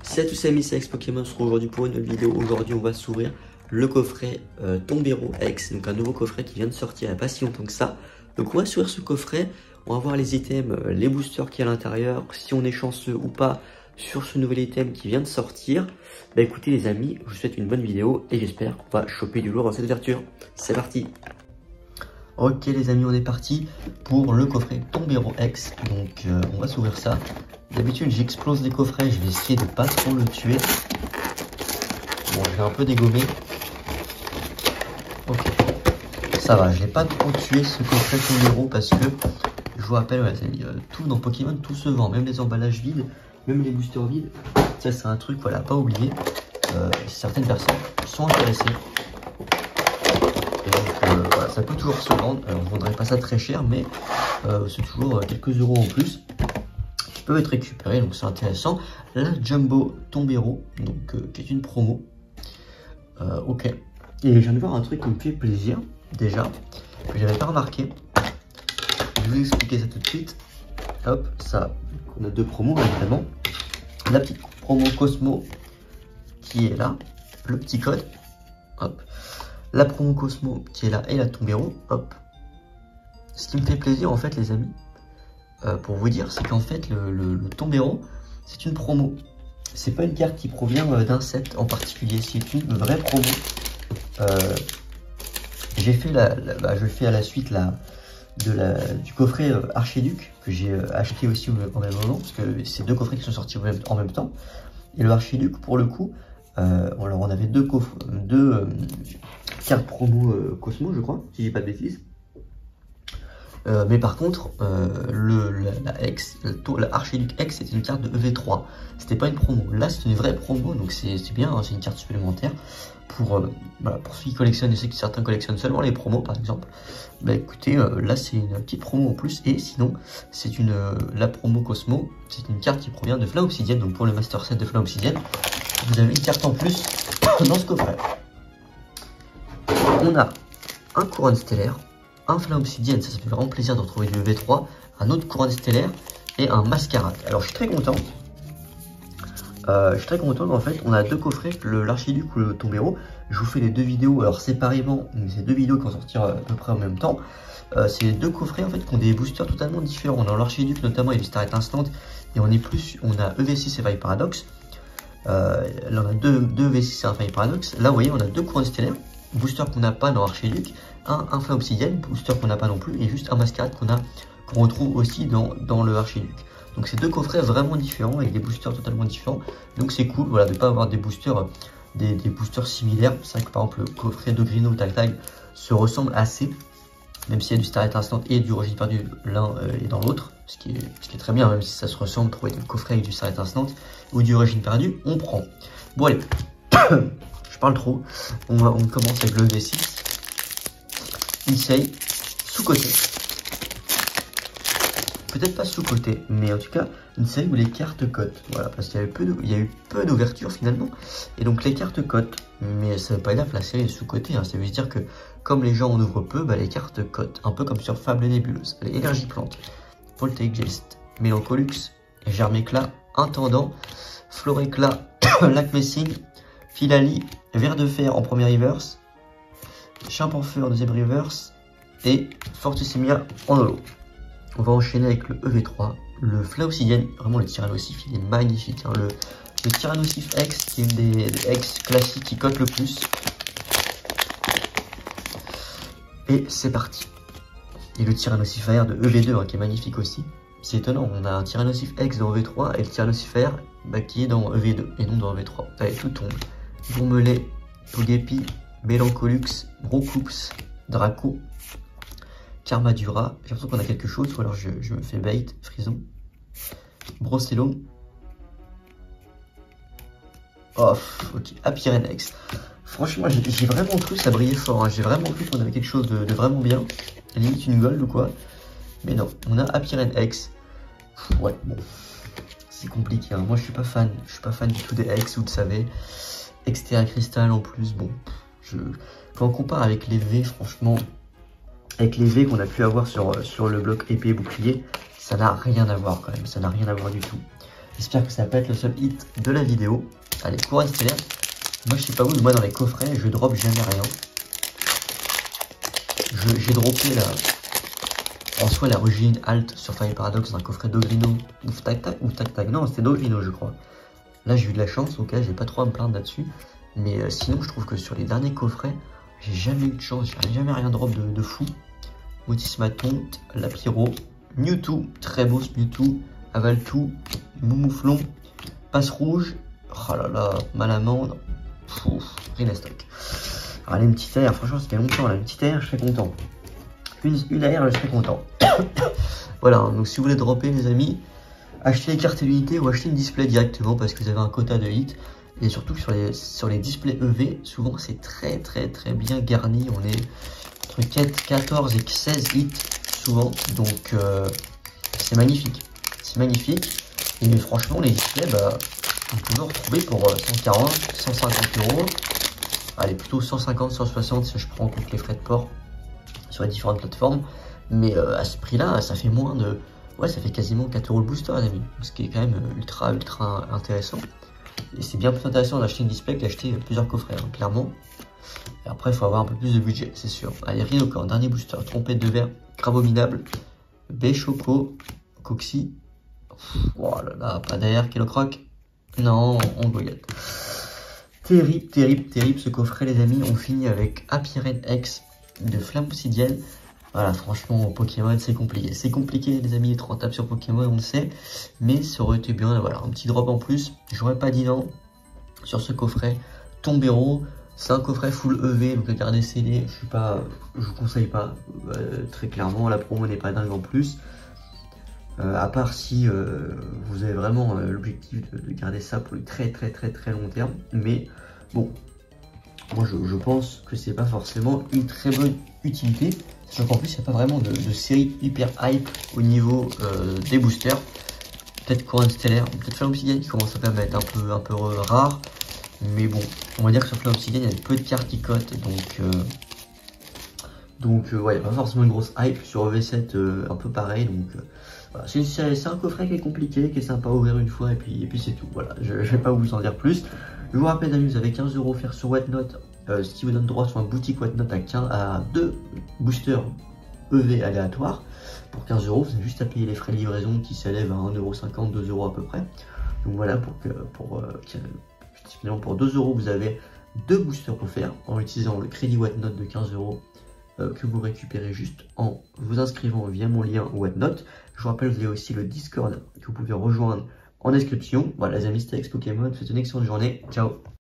Salut à tous amis, c'est Alex Pokémon, on se retrouve aujourd'hui pour une nouvelle vidéo. Aujourd'hui on va s'ouvrir le coffret Tombero X, donc un nouveau coffret qui vient de sortir il n'y a pas si longtemps que ça. Donc on va s'ouvrir ce coffret, on va voir les items, les boosters qu'il y a à l'intérieur, si on est chanceux ou pas sur ce nouvel item qui vient de sortir. Bah écoutez les amis, je vous souhaite une bonne vidéo et j'espère qu'on va choper du lourd dans cette ouverture. C'est parti. Ok les amis, on est parti pour le coffret Tombero X, donc on va s'ouvrir ça. D'habitude j'explose les coffrets, je vais essayer de pas trop le tuer. Bon, je vais un peu dégommer. Ok, ça va, je n'ai pas trop tué ce coffret Tombero parce que, je vous rappelle, ouais, tout dans Pokémon, tout se vend, même les emballages vides, même les boosters vides. Ça c'est un truc, voilà, pas oublier. Certaines personnes sont intéressées. Et donc voilà, ça peut toujours se vendre. Alors, je ne vendrai pas ça très cher, mais c'est toujours quelques euros en plus qui peuvent être récupérés, donc c'est intéressant. La Jumbo Tombero, donc qui est une promo. Ok. Et je viens de voir un truc qui me fait plaisir, déjà, que j'avais pas remarqué. Je vais vous expliquer ça tout de suite. Hop, ça, on a deux promos évidemment. La petite promo Cosmo qui est là, le petit code. Hop. La promo Cosmo qui est là et la Tombero. Hop. Ce qui me fait plaisir en fait les amis, pour vous dire, c'est qu'en fait le Tombero, c'est une promo. C'est pas une carte qui provient d'un set en particulier, c'est une vraie promo. J'ai fait je fais à la suite du coffret Archiduc que j'ai acheté aussi au même moment, parce que c'est deux coffrets qui sont sortis en même temps. Et le Archiduc, pour le coup, alors on avait deux cartes promo Cosmo, je crois, si j'ai pas de bêtises. Mais par contre, la Archiduc X, c'était une carte de EV3. C'était pas une promo. Là, c'est une vraie promo, donc c'est bien, hein, c'est une carte supplémentaire. Pour ceux qui collectionnent, je sais que certains collectionnent seulement les promos, par exemple. Bah écoutez, là, c'est une petite promo en plus. Et sinon, c'est la promo Cosmo, c'est une carte qui provient de Flamme Obsidienne. Donc pour le Master Set de Flamme Obsidienne, vous avez une carte en plus dans ce coffret. On a un couronne stellaire, un Flamme Obsidienne, ça fait vraiment plaisir de retrouver du EV3, un autre couronne stellaire et un mascarade. Alors je suis très content. En fait, on a deux coffrets, l'Archiduc ou le Tombero. Je vous fais les deux vidéos, alors séparément, mais c'est deux vidéos qui vont sortir à peu près en même temps. C'est les deux coffrets en fait qui ont des boosters totalement différents. On a l'Archiduc notamment, il y a du Starret Instant, et on a EV6 et Fire Paradox. Là on a deux EV6 et un Fire Paradox. Là vous voyez, on a deux couronnes stellaires, booster qu'on n'a pas dans Archiduc, un Flamme Obsidienne, booster qu'on n'a pas non plus, et juste un mascarade qu'on retrouve aussi dans le Archiduc. Donc c'est deux coffrets vraiment différents avec des boosters totalement différents. Donc c'est cool, voilà, de ne pas avoir des boosters similaires. C'est vrai que par exemple le coffret de Grino ou Tactile se ressemble assez, même s'il y a du Starret Instant et du Origine Perdue l'un et dans l'autre, ce qui est très bien, même si ça se ressemble. Trouver des coffrets avec du Starret Instant ou du Origine Perdue, on prend. Bon allez, je parle trop. On commence avec le V6. Insei, sous-côté. Peut-être pas sous-côté, mais en tout cas, une série où les cartes cotent. Voilà, parce qu'il y a eu peu d'ouverture finalement. Et donc les cartes cotent. Mais ça veut pas dire que la série est sous-côté. Hein. Ça veut dire que comme les gens en ouvrent peu, bah, les cartes cotent. Un peu comme sur Fable Nébuleuse. Les Énergie Plante, Voltaigest, Mélancolux, Germéclat, Intendant, Floréclat, Lac Messing, Philali, Ver de Fer en premier reverse, Chimpanfeur en deuxième reverse et Fortissimia en holo. On va enchaîner avec le EV3, le Flamme Obsidienne, vraiment le Tyrannosif, il est magnifique. Hein. Le Tyrannosif X, qui est une des X classiques qui cote le plus. Et c'est parti. Et le Tyrannosif Air de EV2, hein, qui est magnifique aussi. C'est étonnant, on a un Tyrannosif X dans EV3 et le Tyrannosif Air qui est dans EV2 et non dans EV3. Allez, tout tombe. Gourmelet, Togepi, Mélancolux, Brocoups, Draco, Karmadura, j'ai l'impression qu'on a quelque chose, ou alors je me fais bait, Frison, Brocellum, off, ok, Apyrenex. Franchement, j'ai vraiment cru ça brillait fort, hein. J'ai vraiment cru qu'on avait quelque chose de vraiment bien, limite une gold ou quoi, mais non, on a Apyrenex. Ouais, bon, c'est compliqué, hein. Moi je suis pas fan du tout des X, vous le savez, Extérieur Cristal en plus, bon, quand on compare avec les V, franchement, avec les V qu'on a pu avoir sur le bloc épée et bouclier, ça n'a rien à voir quand même, ça n'a rien à voir du tout. J'espère que ça va pas être le seul hit de la vidéo. Allez, couronne stellaire. Moi, je sais pas vous, mais moi, dans les coffrets, je drop jamais rien. J'ai droppé en soi la origine Alt sur Fire Paradox dans un coffret d'Ogrino ou Tac Tac, non, c'était d'Ogrino, je crois. Là, j'ai eu de la chance, ok, j'ai pas trop à me plaindre là-dessus. Mais sinon, je trouve que sur les derniers coffrets, j'ai jamais eu de chance, j'ai jamais rien drop de fou. Motis Maton, la Pyro, Mewtwo, très beau ce Mewtwo, Avaltou, Moumouflon, Passe Rouge, oh là là, Malamande, rien à stock. Allez, une petite air, franchement, ça fait longtemps, là, une petite air, je serais content. Une air, je serais content. Voilà, donc si vous voulez dropper, les amis, achetez les cartes l'unité ou achetez une display directement parce que vous avez un quota de hit. Et surtout que sur les displays EV, souvent c'est très bien garni. On est entre 14 et 16 hits souvent, donc c'est magnifique. C'est magnifique. Et franchement, les displays, on peut les retrouver pour 140, 150 euros. Allez, plutôt 150, 160 si je prends en compte les frais de port sur les différentes plateformes. Mais à ce prix-là, ça fait moins de... Ouais, ça fait quasiment 4 euros le booster, les amis. Ce qui est quand même ultra intéressant. Et c'est bien plus intéressant d'acheter une display que d'acheter plusieurs coffrets, hein, clairement. Et après, il faut avoir un peu plus de budget, c'est sûr. Allez, Rhinocorn, dernier booster. Trompette de verre, Cravominable, Béchoco, Coxy. Oh là là, pas d'air, Kelocroc. Non, on goyette. Terrible ce coffret, les amis. On finit avec Apiren X de Flamme Obsidienne. Voilà, franchement, Pokémon, c'est compliqué. C'est compliqué, les amis, être rentable sur Pokémon, on le sait. Mais ça aurait été bien, voilà, un petit drop en plus. J'aurais pas dit non sur ce coffret. Tombero, c'est un coffret full EV, donc regardez scellé, je vous conseille pas, très clairement. La promo n'est pas dingue en plus. À part si vous avez vraiment l'objectif de garder ça pour le très long terme. Mais bon, moi je pense que c'est pas forcément une très bonne utilité. Sachant qu'en plus il n'y a pas vraiment de série hyper hype au niveau des boosters. Peut-être Couronne Stellaire, peut-être Flamme Obsidienne qui commence à être un peu rare. Mais bon, on va dire que sur Flamme Obsidienne il y a peu de cartes qui cotent. Donc ouais, il n'y a pas forcément une grosse hype. Sur EV7 un peu pareil. Donc voilà, c'est un coffret qui est compliqué, qui est sympa à ouvrir une fois. Et puis c'est tout. Voilà, je ne vais pas vous en dire plus. Je vous rappelle, d'amis, vous avez 15 € offerts sur Whatnot, ce qui vous donne droit sur un boutique Whatnot à 2 boosters EV aléatoires. Pour 15 €, vous avez juste à payer les frais de livraison qui s'élèvent à 1,50 €, 2 € à peu près. Donc voilà, finalement pour 2 €, vous avez 2 boosters offerts en utilisant le crédit Whatnot de 15 € que vous récupérez juste en vous inscrivant via mon lien Whatnot. Je vous rappelle, vous avez aussi le Discord que vous pouvez rejoindre en description. Voilà les amis, c'était Pokémon, faites une excellente journée, ciao.